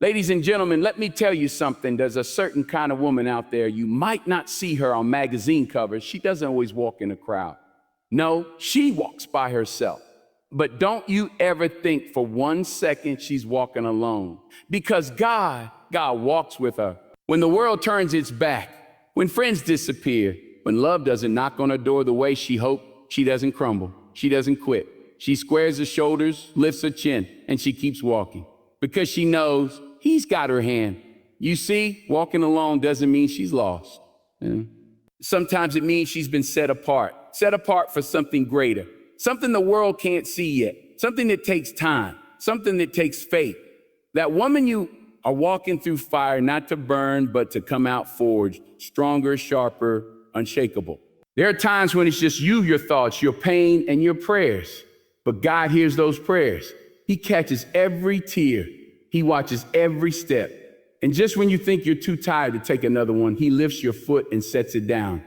Ladies and gentlemen, let me tell you something. There's a certain kind of woman out there. You might not see her on magazine covers. She doesn't always walk in a crowd. No, she walks by herself. But don't you ever think for 1 second she's walking alone. Because God walks with her. When the world turns its back, when friends disappear, when love doesn't knock on her door the way she hoped, she doesn't crumble. She doesn't quit. She squares her shoulders, lifts her chin, and she keeps walking. Because she knows He's got her hand. You see, walking alone doesn't mean she's lost. Sometimes it means she's been set apart for something greater, something the world can't see yet, something that takes time, something that takes faith. That woman you are walking through fire, not to burn, but to come out forged, stronger, sharper, unshakable. There are times when it's just you, your thoughts, your pain, and your prayers. But God hears those prayers. He catches every tear. He watches every step. And just when you think you're too tired to take another one, He lifts your foot and sets it down.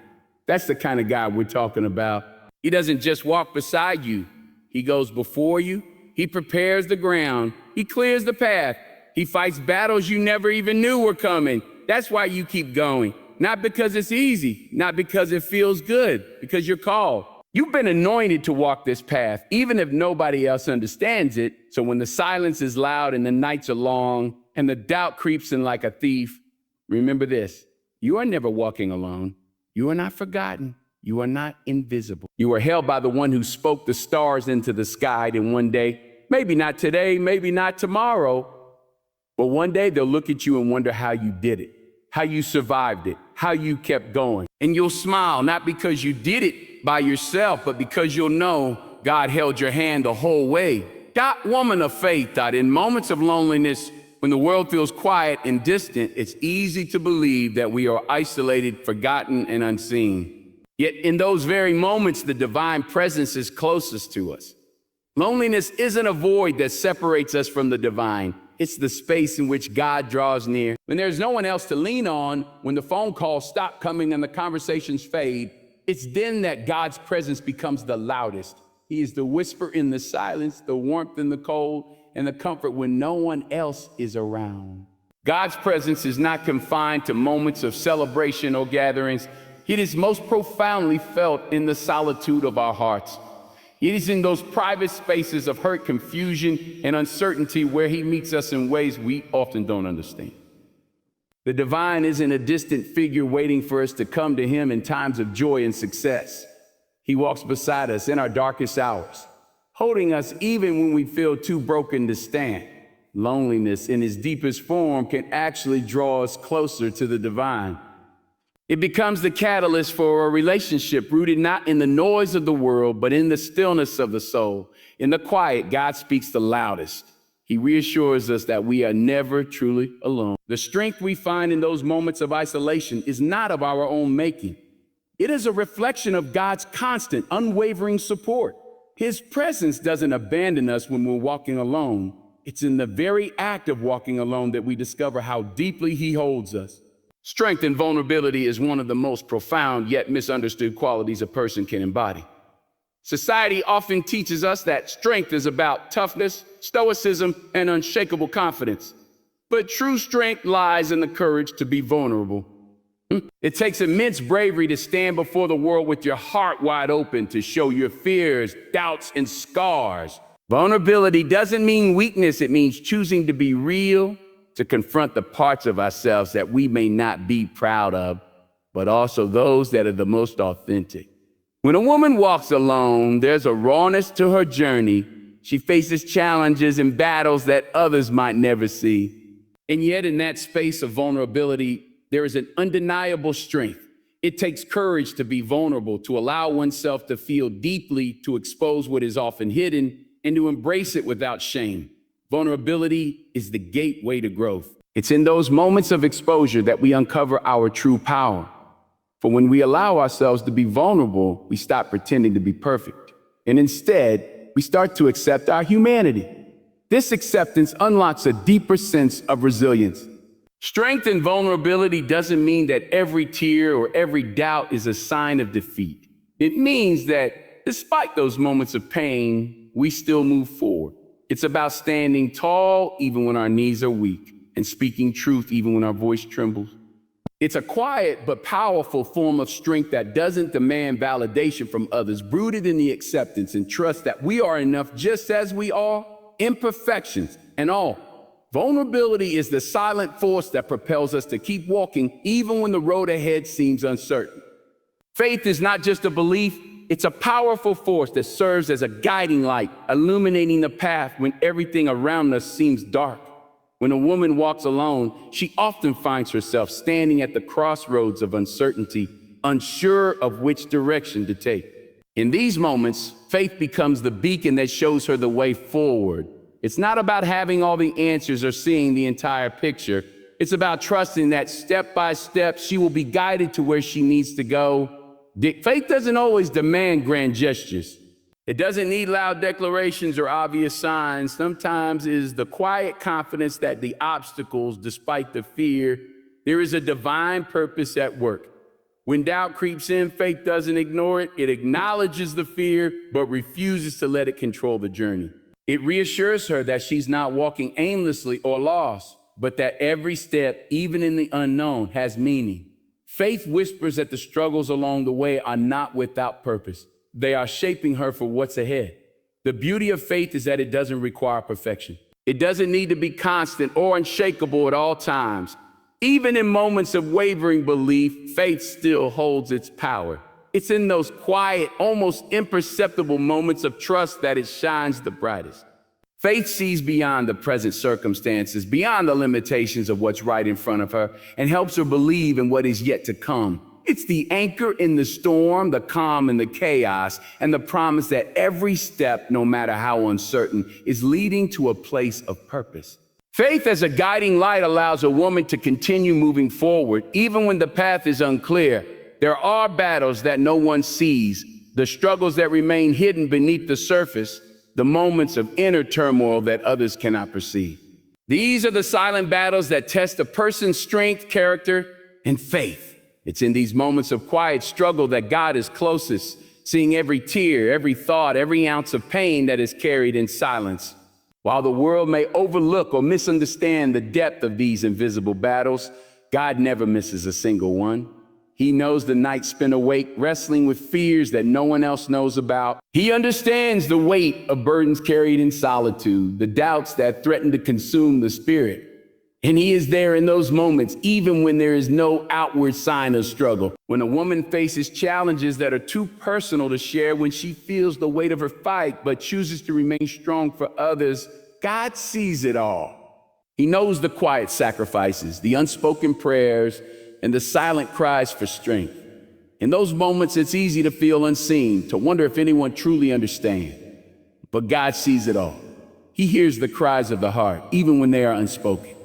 That's the kind of God we're talking about. He doesn't just walk beside you. He goes before you. He prepares the ground. He clears the path. He fights battles you never even knew were coming. That's why you keep going. Not because it's easy, not because it feels good, because you're called. You've been anointed to walk this path, even if nobody else understands it. So when the silence is loud and the nights are long and the doubt creeps in like a thief, remember this: you are never walking alone. You are not forgotten. You are not invisible. You are held by the one who spoke the stars into the sky. And one day, maybe not today, maybe not tomorrow, but one day they'll look at you and wonder how you did it, how you survived it, how you kept going. And you'll smile, not because you did it by yourself, but because you'll know God held your hand the whole way. That woman of faith thought in moments of loneliness, when the world feels quiet and distant, it's easy to believe that we are isolated, forgotten, and unseen. Yet in those very moments, the divine presence is closest to us. Loneliness isn't a void that separates us from the divine. It's the space in which God draws near. When there's no one else to lean on, when the phone calls stop coming and the conversations fade, it's then that God's presence becomes the loudest. He is the whisper in the silence, the warmth in the cold, and the comfort when no one else is around. God's presence is not confined to moments of celebration or gatherings. It is most profoundly felt in the solitude of our hearts. It is in those private spaces of hurt, confusion, and uncertainty where He meets us in ways we often don't understand. The divine isn't a distant figure waiting for us to come to Him in times of joy and success. He walks beside us in our darkest hours, holding us even when we feel too broken to stand. Loneliness in its deepest form can actually draw us closer to the divine. It becomes the catalyst for a relationship rooted not in the noise of the world, but in the stillness of the soul. In the quiet, God speaks the loudest. He reassures us that we are never truly alone. The strength we find in those moments of isolation is not of our own making. It is a reflection of God's constant, unwavering support. His presence doesn't abandon us when we're walking alone. It's in the very act of walking alone that we discover how deeply He holds us. Strength and vulnerability is one of the most profound yet misunderstood qualities a person can embody. Society often teaches us that strength is about toughness, stoicism, and unshakable confidence. But true strength lies in the courage to be vulnerable. It takes immense bravery to stand before the world with your heart wide open, to show your fears, doubts, and scars. Vulnerability doesn't mean weakness. It means choosing to be real, to confront the parts of ourselves that we may not be proud of, but also those that are the most authentic. When a woman walks alone, there's a rawness to her journey. She faces challenges and battles that others might never see. And yet in that space of vulnerability, there is an undeniable strength. It takes courage to be vulnerable, to allow oneself to feel deeply, to expose what is often hidden, and to embrace it without shame. Vulnerability is the gateway to growth. It's in those moments of exposure that we uncover our true power. For when we allow ourselves to be vulnerable, we stop pretending to be perfect. And instead, we start to accept our humanity. This acceptance unlocks a deeper sense of resilience. Strength and vulnerability doesn't mean that every tear or every doubt is a sign of defeat. It means that despite those moments of pain, we still move forward. It's about standing tall even when our knees are weak. and speaking truth even when our voice trembles. It's a quiet but powerful form of strength that doesn't demand validation from others, rooted in the acceptance and trust that we are enough just as we are, imperfections and all. Vulnerability is the silent force that propels us to keep walking even when the road ahead seems uncertain. Faith is not just a belief, it's a powerful force that serves as a guiding light, illuminating the path when everything around us seems dark. When a woman walks alone, she often finds herself standing at the crossroads of uncertainty, unsure of which direction to take. In these moments, faith becomes the beacon that shows her the way forward. It's not about having all the answers or seeing the entire picture. It's about trusting that step by step, she will be guided to where she needs to go. Faith doesn't always demand grand gestures. It doesn't need loud declarations or obvious signs. Sometimes it is the quiet confidence that the obstacles, despite the fear, there is a divine purpose at work. When doubt creeps in, faith doesn't ignore it. It acknowledges the fear, but refuses to let it control the journey. It reassures her that she's not walking aimlessly or lost, but that every step, even in the unknown, has meaning. Faith whispers that the struggles along the way are not without purpose. They are shaping her for what's ahead. The beauty of faith is that it doesn't require perfection. It doesn't need to be constant or unshakable at all times. Even in moments of wavering belief, faith still holds its power. It's in those quiet, almost imperceptible moments of trust that it shines the brightest. Faith sees beyond the present circumstances, beyond the limitations of what's right in front of her, and helps her believe in what is yet to come. It's the anchor in the storm, the calm in the chaos, and the promise that every step, no matter how uncertain, is leading to a place of purpose. Faith as a guiding light allows a woman to continue moving forward, even when the path is unclear. There are battles that no one sees, the struggles that remain hidden beneath the surface, the moments of inner turmoil that others cannot perceive. These are the silent battles that test a person's strength, character, and faith. It's in these moments of quiet struggle that God is closest, seeing every tear, every thought, every ounce of pain that is carried in silence. While the world may overlook or misunderstand the depth of these invisible battles, God never misses a single one. He knows the nights spent awake, wrestling with fears that no one else knows about. He understands the weight of burdens carried in solitude, the doubts that threaten to consume the spirit. And he is there in those moments, even when there is no outward sign of struggle. When a woman faces challenges that are too personal to share, when she feels the weight of her fight, but chooses to remain strong for others, God sees it all. He knows the quiet sacrifices, the unspoken prayers, and the silent cries for strength. In those moments, it's easy to feel unseen, to wonder if anyone truly understands. But God sees it all. He hears the cries of the heart, even when they are unspoken.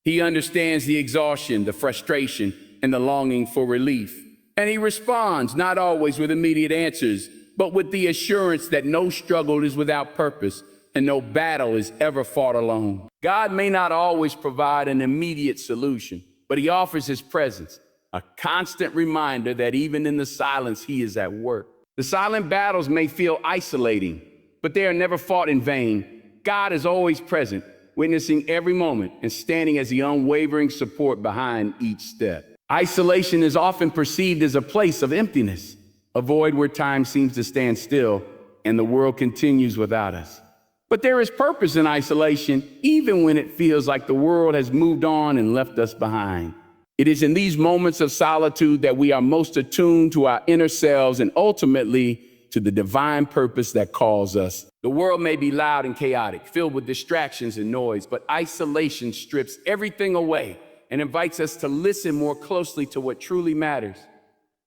He understands the exhaustion, the frustration, and the longing for relief. And he responds, not always with immediate answers, but with the assurance that no struggle is without purpose and no battle is ever fought alone. God may not always provide an immediate solution, but he offers his presence, a constant reminder that even in the silence, he is at work. The silent battles may feel isolating, but they are never fought in vain. God is always present, witnessing every moment and standing as the unwavering support behind each step. Isolation is often perceived as a place of emptiness, a void where time seems to stand still and the world continues without us. But there is purpose in isolation, even when it feels like the world has moved on and left us behind. It is in these moments of solitude that we are most attuned to our inner selves and ultimately to the divine purpose that calls us. The world may be loud and chaotic, filled with distractions and noise, but isolation strips everything away and invites us to listen more closely to what truly matters.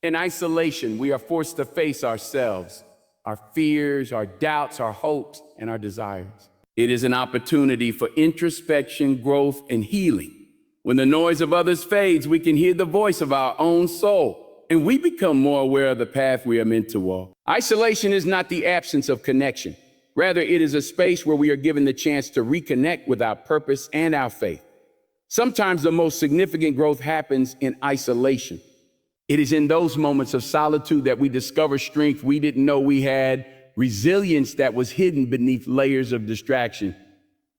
In isolation, we are forced to face ourselves, our fears, our doubts, our hopes, and our desires. It is an opportunity for introspection, growth, and healing. When the noise of others fades, we can hear the voice of our own soul, and we become more aware of the path we are meant to walk. Isolation is not the absence of connection. Rather, it is a space where we are given the chance to reconnect with our purpose and our faith. Sometimes the most significant growth happens in isolation. It is in those moments of solitude that we discover strength we didn't know we had, resilience that was hidden beneath layers of distraction,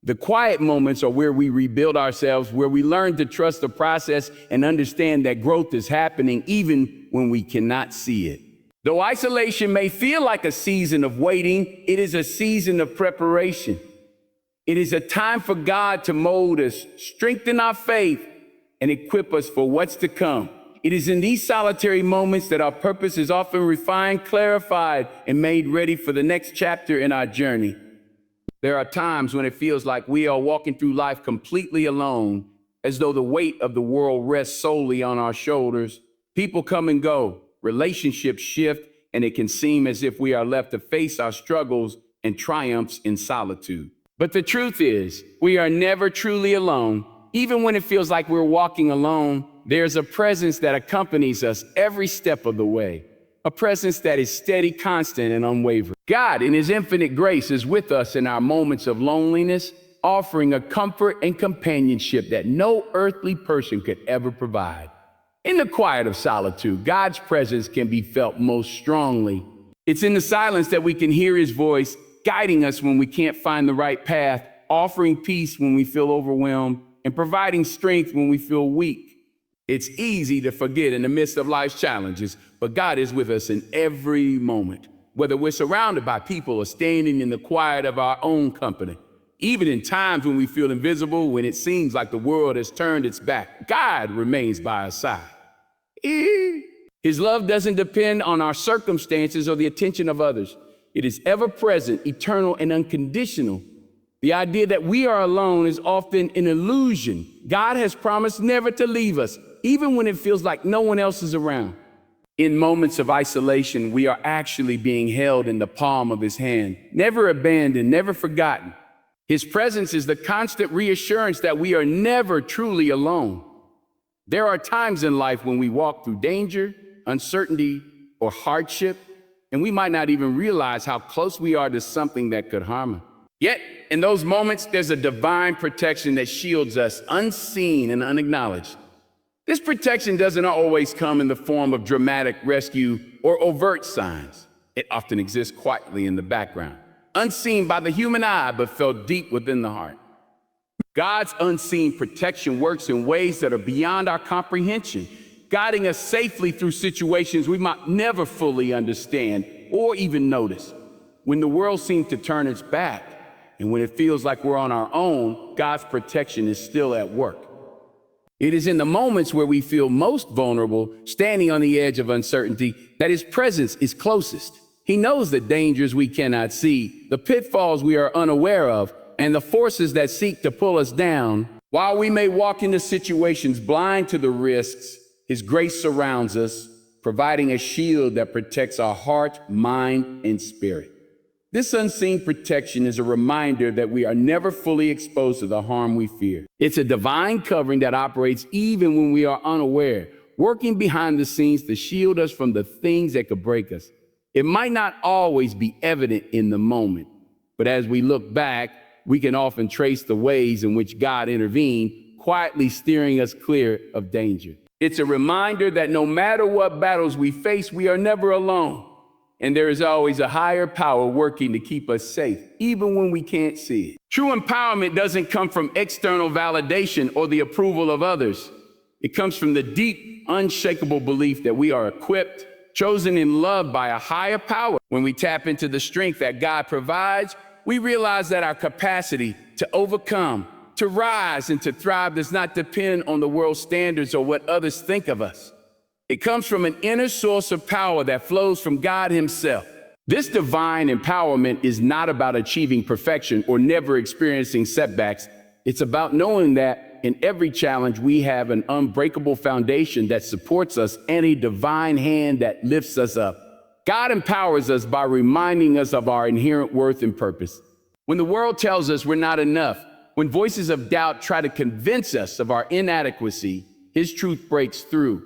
The quiet moments are where we rebuild ourselves, where we learn to trust the process and understand that growth is happening even when we cannot see it. Though isolation may feel like a season of waiting, it is a season of preparation. It is a time for God to mold us, strengthen our faith, and equip us for what's to come. It is in these solitary moments that our purpose is often refined, clarified, and made ready for the next chapter in our journey. There are times when it feels like we are walking through life completely alone, as though the weight of the world rests solely on our shoulders. People come and go, relationships shift, and it can seem as if we are left to face our struggles and triumphs in solitude. But the truth is, we are never truly alone. Even when it feels like we're walking alone, there's a presence that accompanies us every step of the way. A presence that is steady, constant, and unwavering. God, in His infinite grace, is with us in our moments of loneliness, offering a comfort and companionship that no earthly person could ever provide. In the quiet of solitude, God's presence can be felt most strongly. It's in the silence that we can hear His voice, guiding us when we can't find the right path, offering peace when we feel overwhelmed, and providing strength when we feel weak. It's easy to forget in the midst of life's challenges, but God is with us in every moment, whether we're surrounded by people or standing in the quiet of our own company. Even in times when we feel invisible, when it seems like the world has turned its back, God remains by our side. His love doesn't depend on our circumstances or the attention of others. It is ever present, eternal, and unconditional. The idea that we are alone is often an illusion. God has promised never to leave us, even when it feels like no one else is around. In moments of isolation, we are actually being held in the palm of His hand, never abandoned, never forgotten. His presence is the constant reassurance that we are never truly alone. There are times in life when we walk through danger, uncertainty, or hardship, and we might not even realize how close we are to something that could harm us. Yet, in those moments, there's a divine protection that shields us, unseen and unacknowledged. This protection doesn't always come in the form of dramatic rescue or overt signs. It often exists quietly in the background, unseen by the human eye, but felt deep within the heart. God's unseen protection works in ways that are beyond our comprehension, guiding us safely through situations we might never fully understand or even notice. When the world seems to turn its back, and when it feels like we're on our own, God's protection is still at work. It is in the moments where we feel most vulnerable, standing on the edge of uncertainty, that His presence is closest. He knows the dangers we cannot see, the pitfalls we are unaware of, and the forces that seek to pull us down. While we may walk into situations blind to the risks, His grace surrounds us, providing a shield that protects our heart, mind, and spirit. This unseen protection is a reminder that we are never fully exposed to the harm we fear. It's a divine covering that operates even when we are unaware, working behind the scenes to shield us from the things that could break us. It might not always be evident in the moment, but as we look back, we can often trace the ways in which God intervened, quietly steering us clear of danger. It's a reminder that no matter what battles we face, we are never alone. And there is always a higher power working to keep us safe, even when we can't see it. True empowerment doesn't come from external validation or the approval of others. It comes from the deep, unshakable belief that we are equipped, chosen, and loved by a higher power. When we tap into the strength that God provides, we realize that our capacity to overcome, to rise, and to thrive does not depend on the world's standards or what others think of us. It comes from an inner source of power that flows from God Himself. This divine empowerment is not about achieving perfection or never experiencing setbacks. It's about knowing that in every challenge, we have an unbreakable foundation that supports us and a divine hand that lifts us up. God empowers us by reminding us of our inherent worth and purpose. When the world tells us we're not enough, when voices of doubt try to convince us of our inadequacy, His truth breaks through.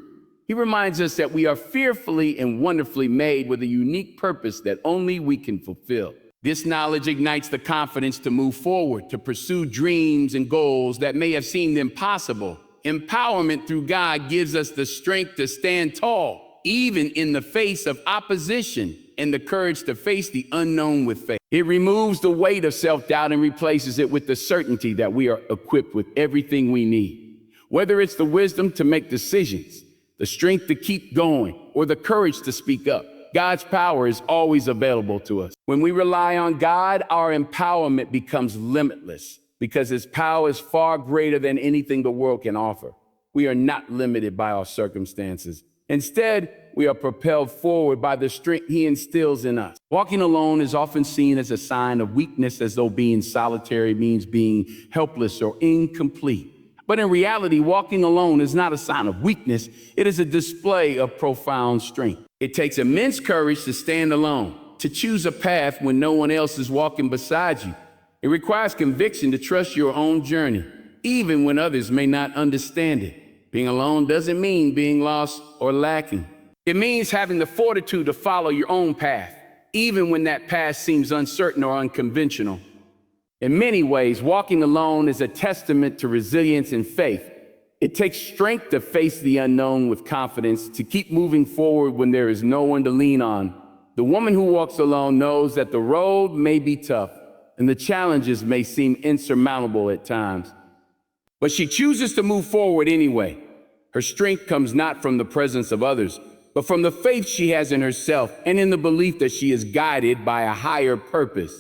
He reminds us that we are fearfully and wonderfully made with a unique purpose that only we can fulfill. This knowledge ignites the confidence to move forward, to pursue dreams and goals that may have seemed impossible. Empowerment through God gives us the strength to stand tall, even in the face of opposition. and the courage to face the unknown with faith. It removes the weight of self-doubt and replaces it with the certainty that we are equipped with everything we need. Whether it's the wisdom to make decisions, the strength to keep going, or the courage to speak up, God's power is always available to us. When we rely on God, our empowerment becomes limitless because His power is far greater than anything the world can offer. We are not limited by our circumstances. Instead, we are propelled forward by the strength He instills in us. Walking alone is often seen as a sign of weakness, as though being solitary means being helpless or incomplete. But in reality, walking alone is not a sign of weakness. It is a display of profound strength. It takes immense courage to stand alone, to choose a path when no one else is walking beside you. It requires conviction to trust your own journey, even when others may not understand it. Being alone doesn't mean being lost or lacking. It means having the fortitude to follow your own path, even when that path seems uncertain or unconventional. In many ways, walking alone is a testament to resilience and faith. It takes strength to face the unknown with confidence, to keep moving forward when there is no one to lean on. The woman who walks alone knows that the road may be tough and the challenges may seem insurmountable at times. But she chooses to move forward anyway. Her strength comes not from the presence of others, but from the faith she has in herself and in the belief that she is guided by a higher purpose.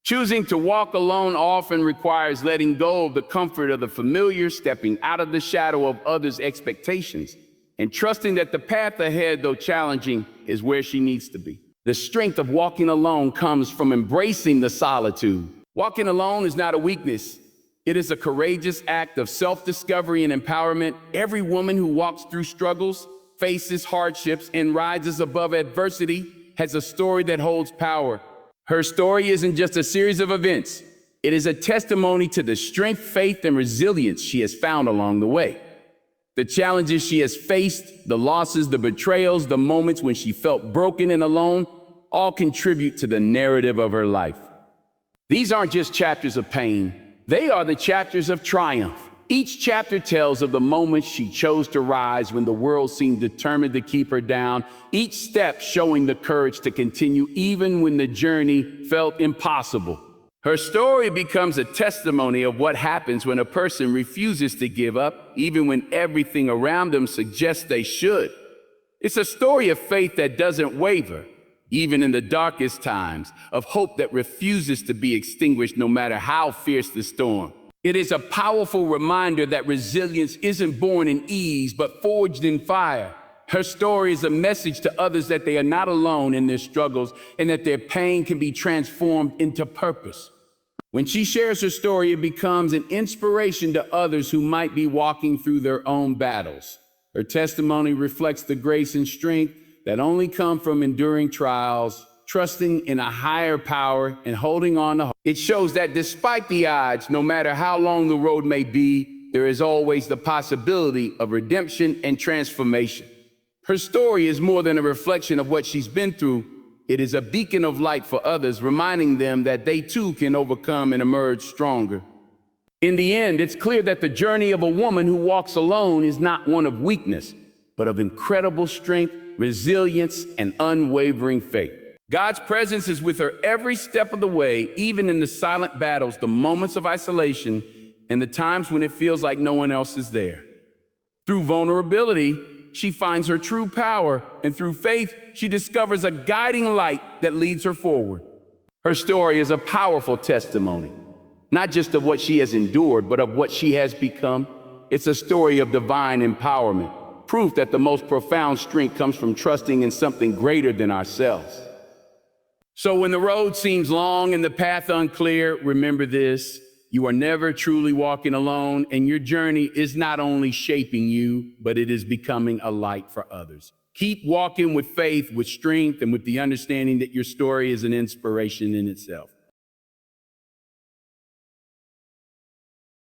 Choosing to walk alone often requires letting go of the comfort of the familiar, stepping out of the shadow of others' expectations, and trusting that the path ahead, though challenging, is where she needs to be. The strength of walking alone comes from embracing the solitude. Walking alone is not a weakness. It is a courageous act of self-discovery and empowerment. Every woman who walks through struggles, faces hardships, and rises above adversity has a story that holds power. Her story isn't just a series of events. It is a testimony to the strength, faith, and resilience she has found along the way. The challenges she has faced, the losses, the betrayals, the moments when she felt broken and alone, all contribute to the narrative of her life. These aren't just chapters of pain. They are the chapters of triumph. Each chapter tells of the moments she chose to rise when the world seemed determined to keep her down, each step showing the courage to continue even when the journey felt impossible. Her story becomes a testimony of what happens when a person refuses to give up, even when everything around them suggests they should. It's a story of faith that doesn't waver, even in the darkest times, of hope that refuses to be extinguished no matter how fierce the storm. It is a powerful reminder that resilience isn't born in ease, but forged in fire. Her story is a message to others that they are not alone in their struggles and that their pain can be transformed into purpose. When she shares her story, it becomes an inspiration to others who might be walking through their own battles. Her testimony reflects the grace and strength that only come from enduring trials, trusting in a higher power, and holding on to hope. It shows that despite the odds, no matter how long the road may be, there is always the possibility of redemption and transformation. Her story is more than a reflection of what she's been through. It is a beacon of light for others, reminding them that they too can overcome and emerge stronger. In the end, it's clear that the journey of a woman who walks alone is not one of weakness, but of incredible strength, resilience, and unwavering faith. God's presence is with her every step of the way, even in the silent battles, the moments of isolation, and the times when it feels like no one else is there. Through vulnerability, she finds her true power, and through faith, she discovers a guiding light that leads her forward. Her story is a powerful testimony, not just of what she has endured, but of what she has become. It's a story of divine empowerment, proof that the most profound strength comes from trusting in something greater than ourselves. So when the road seems long and the path unclear, remember this: you are never truly walking alone, and your journey is not only shaping you, but it is becoming a light for others. Keep walking with faith, with strength, and with the understanding that your story is an inspiration in itself.